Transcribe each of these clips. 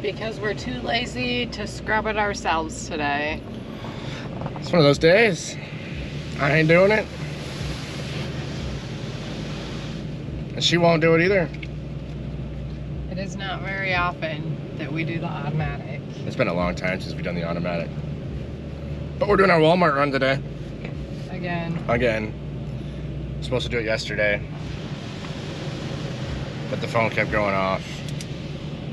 Because we're too lazy to scrub it ourselves today. It's one of those days. I ain't doing it. And she won't do it either. It is not very often that we do the automatic. It's been a long time since we've done the automatic. But we're doing our Walmart run today. Again. Supposed to do it yesterday. But the phone kept going off.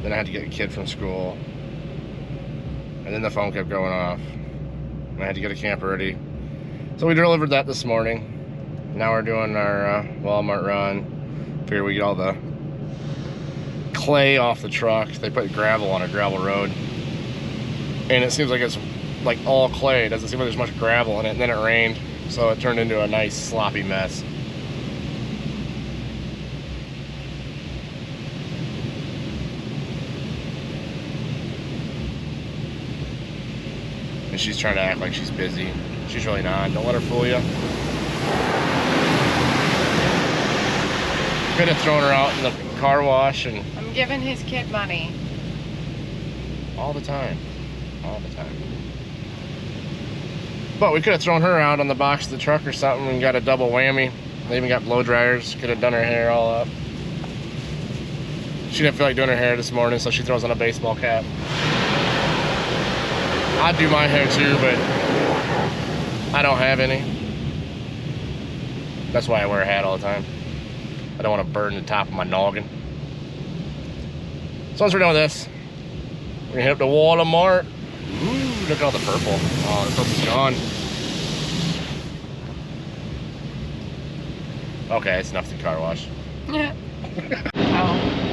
Then I had to get a kid from school. And then the phone kept going off. And I had to get a camper ready. So we delivered that this morning. Now we're doing our Walmart run. Figure we get all the clay off the truck. They put gravel on a gravel road. And it seems like it's like all clay. It doesn't seem like there's much gravel in it. And then it rained. So it turned into a nice sloppy mess. And she's trying to act like she's busy. She's really not. Don't let her fool you. Could have thrown her out in the car wash and... I'm giving his kid money. All the time. All the time. But we could have thrown her out on the box of the truck or something and got a double whammy. They even got blow dryers. Could have done her hair all up. She didn't feel like doing her hair this morning, so she throws on a baseball cap. I'd do my hair too, but I don't have any. That's why I wear a hat all the time. I don't want to burn the top of my noggin. So once we're done with this, we're gonna hit up the Walmart. Ooh, look at all the purple. Oh, the purple's gone. Okay, it's enough to car wash. Yeah. Oh.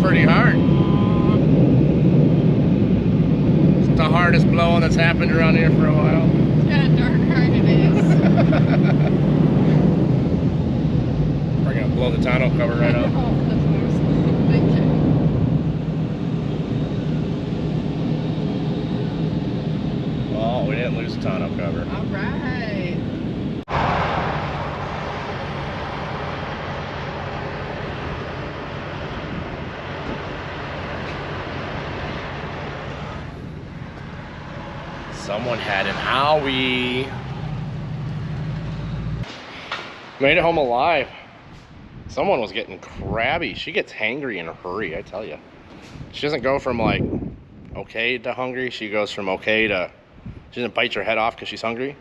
Pretty hard. It's the hardest blowing that's happened around here for a while. Yeah, darn hard it is. We're gonna blow the tonneau cover right up. Oh, that's what I was thinking. Well, we didn't lose the tonneau cover. All right. Someone had an owie. Made it home alive. Someone was getting crabby. She gets hangry in a hurry, I tell you. She doesn't go from like okay to hungry. She goes from okay to... She doesn't bite her head off because she's hungry.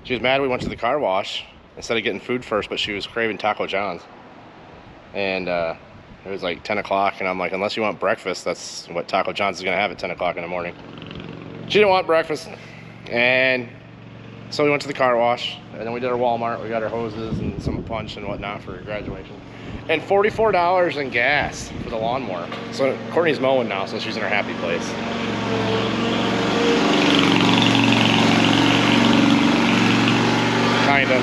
She was mad we went to the car wash instead of getting food first, but she was craving Taco John's. And it was like 10 o'clock, and I'm like, unless you want breakfast, that's what Taco John's is gonna have at 10 o'clock in the morning. She didn't want breakfast, and so we went to the car wash, and then we did our Walmart. We got our hoses and some punch and whatnot for graduation. And $44 in gas for the lawnmower. So Courtney's mowing now, so she's in her happy place. Kinda.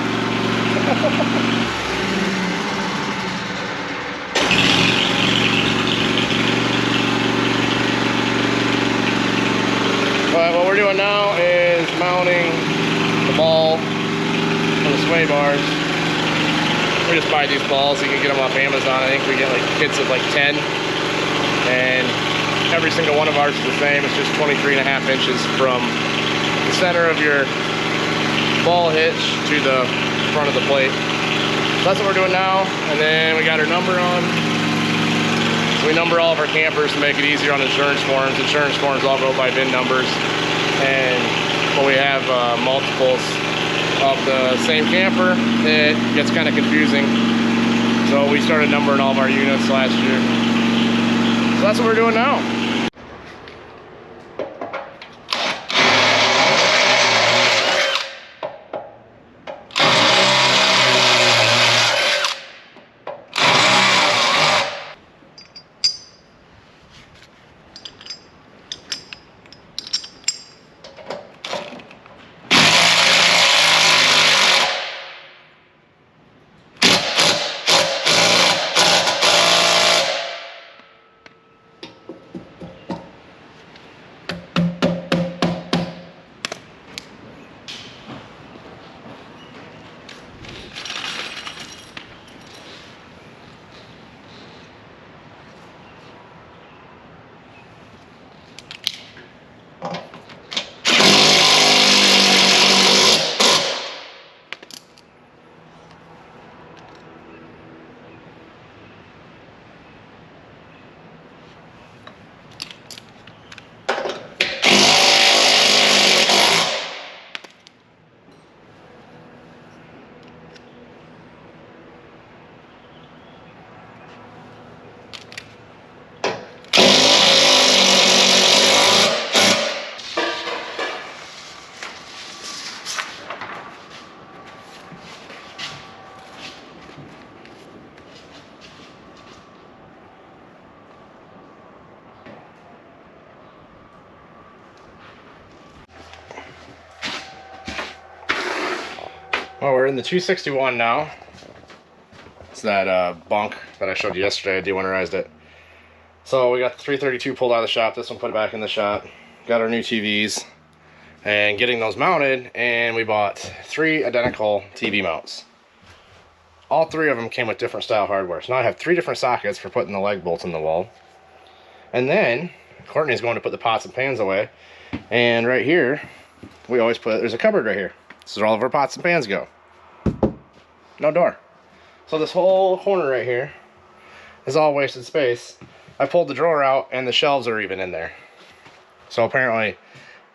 But what we're doing now is mounting the ball for the sway bars. We just buy these balls. You can get them off Amazon. I think we get like kits of like 10. And every single one of ours is the same. It's just 23.5 inches from the center of your ball hitch to the front of the plate. So that's what we're doing now. And then we got our number on. We number all of our campers to make it easier on insurance forms. Insurance forms all go by VIN numbers. And when we have multiples of the same camper, it gets kind of confusing. So we started numbering all of our units last year. So that's what we're doing now. Well, we're in the 261 now. It's that bunk that I showed you yesterday. I de-winterized it. So we got the 332 pulled out of the shop. This one put back in the shop. Got our new TVs and getting those mounted. And we bought 3 identical TV mounts. All 3 of them came with different style hardware. So now I have 3 different sockets for putting the leg bolts in the wall. And then Courtney's going to put the pots and pans away. And right here, we always put, there's a cupboard right here. This is where all of our pots and pans go. No door. So this whole corner right here is all wasted space. I pulled the drawer out and the shelves are even in there. So apparently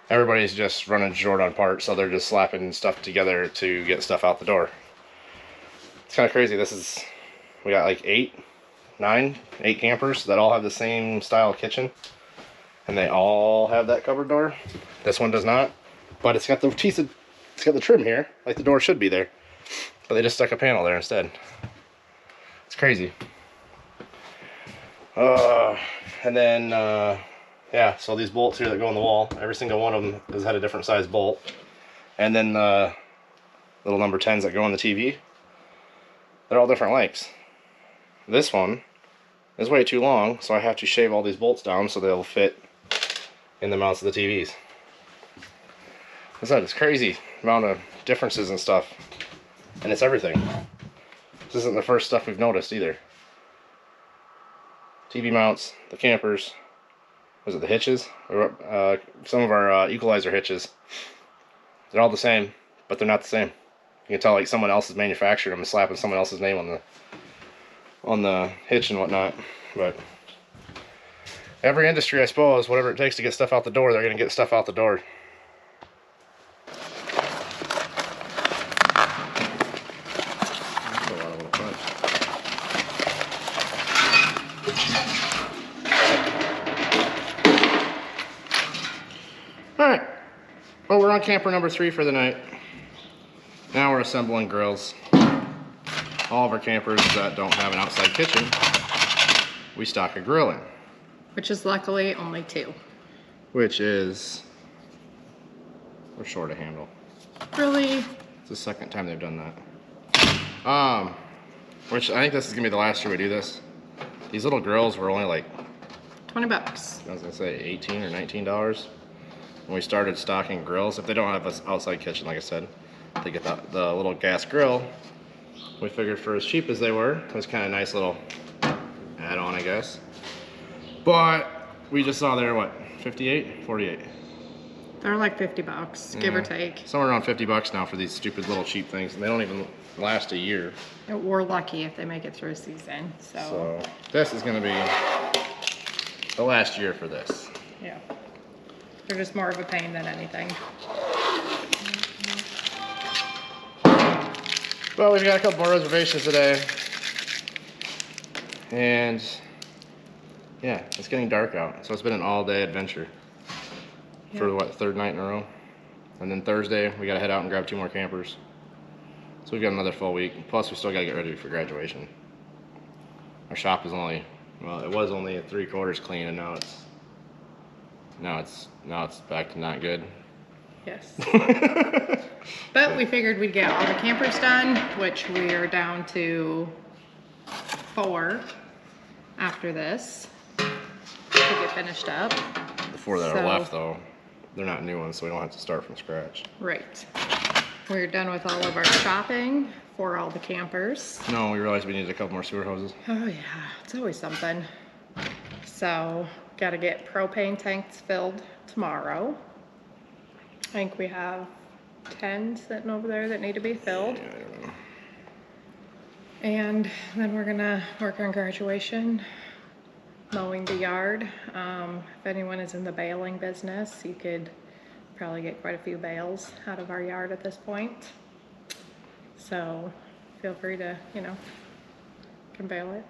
everybody's just running Jordan parts, so they're just slapping stuff together to get stuff out the door. It's kind of crazy. We got like 8 campers that all have the same style kitchen. And they all have that cupboard door. This one does not. But it's got the teeth, it's got the trim here, like the door should be there. But they just stuck a panel there instead. It's crazy. And then, yeah, so these bolts here that go on the wall, every single one of them has had a different size bolt. And then the little number 10s that go on the TV, they're all different lengths. This one is way too long, so I have to shave all these bolts down so they'll fit in the mounts of the TVs. It's crazy amount of differences and stuff, and it's everything. This isn't the first stuff we've noticed either. TV mounts, the campers, was it the hitches? Some of our equalizer hitches. They're all the same, but they're not the same. You can tell like someone else has manufactured them and slapping someone else's name on the hitch and whatnot. But every industry, I suppose, whatever it takes to get stuff out the door, they're gonna get stuff out the door. Alright, well, we're on camper number 3 for the night. Now we're assembling grills. All of our campers that don't have an outside kitchen, we stock a grill in. Which is luckily only 2. Which is, we're short a handle. Really? It's the second time they've done that. Which I think this is gonna be the last year we do this. These little grills were only like $20. I was gonna say $18 or $19 when we started stocking grills. If they don't have an outside kitchen, like I said, they get the little gas grill. We figured for as cheap as they were, it was kind of a nice little add-on, I guess. But we just saw there, what, 58, 48? They're like $50, give or take. Somewhere around 50 bucks now for these stupid little cheap things, and they don't even last a year. We're lucky if they make it through a season. So this is gonna be the last year for this. Yeah, they're just more of a pain than anything. Well, we've got a couple more reservations today. And yeah, it's getting dark out. So it's been an all-day adventure for what, 3rd night in a row. And then Thursday, we gotta head out and grab 2 more campers. So we've got another full week. Plus, we still gotta get ready for graduation. Our shop is only, well, it was only 3/4 clean, and now it's back to not good. Yes. But we figured we'd get all the campers done, which we are down to 4 after this to get finished up. The 4 that are left, though, they're not new ones, so we don't have to start from scratch. Right. We're done with all of our shopping for all the campers. No, we realized we needed a couple more sewer hoses. Oh yeah, it's always something. So, gotta get propane tanks filled tomorrow. I think we have 10 sitting over there that need to be filled. Yeah, I don't know. And then we're gonna work on graduation, mowing the yard. If anyone is in the baling business, you could probably get quite a few bales out of our yard at this point. So feel free to, you know, can bale it.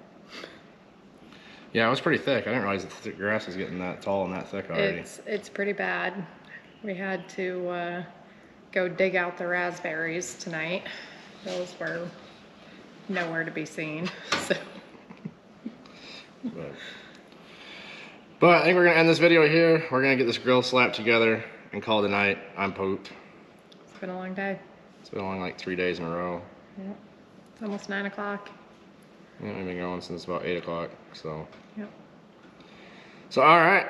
Yeah, it was pretty thick. I didn't realize the grass was getting that tall and that thick already. It's pretty bad. We had to go dig out the raspberries tonight. Those were nowhere to be seen. So. But I think we're gonna end this video here. We're gonna get this grill slapped together and call it a night. I'm pooped. It's been a long day. It's been along like 3 days in a row. Yep. It's almost 9 o'clock. Yeah, we've been going since about 8 o'clock, so. Yep. So, all right.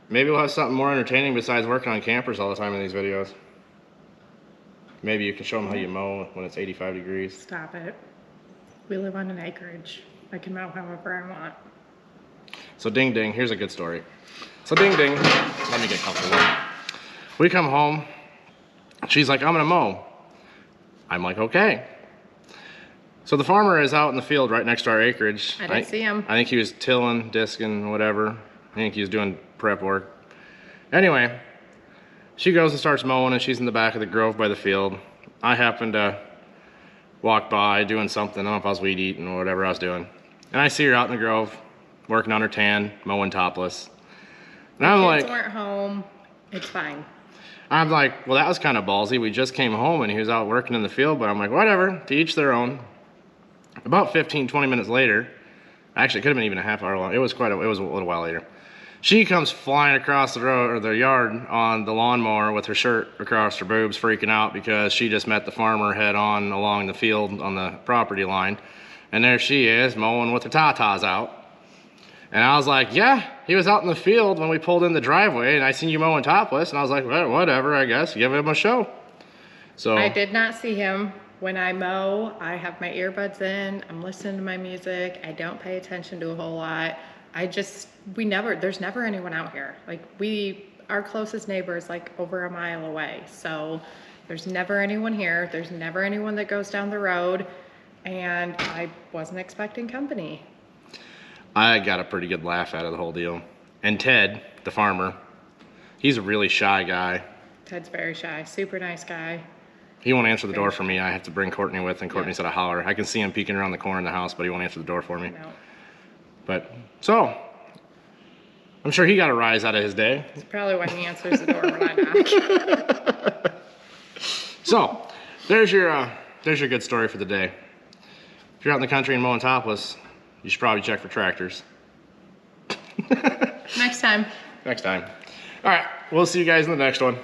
Maybe we'll have something more entertaining besides working on campers all the time in these videos. Maybe you can show them how you mow when it's 85 degrees. Stop it. We live on an acreage. I can mow however I want. So ding ding, here's a good story. So ding ding, let me get comfortable. We come home, she's like, I'm gonna mow. I'm like, okay. So the farmer is out in the field right next to our acreage. I didn't see him. I think he was tilling, disking, whatever. I think he was doing prep work. Anyway, she goes and starts mowing, and she's in the back of the grove by the field. I happened to walk by doing something. I don't know if I was weed eating or whatever I was doing. And I see her out in the grove, working on her tan, mowing topless. And I'm like, kids weren't home. It's fine. I'm like, well, that was kind of ballsy. We just came home and he was out working in the field, but I'm like, whatever, to each their own. About 15, 20 minutes later, actually it could have been even a half hour long. It was a little while later. She comes flying across the road or the yard on the lawnmower with her shirt across her boobs, freaking out because she just met the farmer head on along the field on the property line. And there she is mowing with her tatas out. And I was like, yeah, he was out in the field when we pulled in the driveway and I seen you mowing topless. And I was like, well, whatever, I guess, give him a show. So I did not see him. When I mow, I have my earbuds in, I'm listening to my music, I don't pay attention to a whole lot. There's never anyone out here. Like our closest neighbor is like over a mile away. So there's never anyone here. There's never anyone that goes down the road. And I wasn't expecting company. I got a pretty good laugh out of the whole deal. And Ted, the farmer, he's a really shy guy. Ted's very shy, super nice guy. He won't answer the door for me. I have to bring Courtney with, and Courtney's Yeah. at a holler. I can see him peeking around the corner in the house, but he won't answer the door for me. No. But, so, I'm sure he got a rise out of his day. That's probably why he answers the door when I knock. So, there's your good story for the day. If you're out in the country and mowing topless, you should probably check for tractors. Next time. Next time. All right, we'll see you guys in the next one.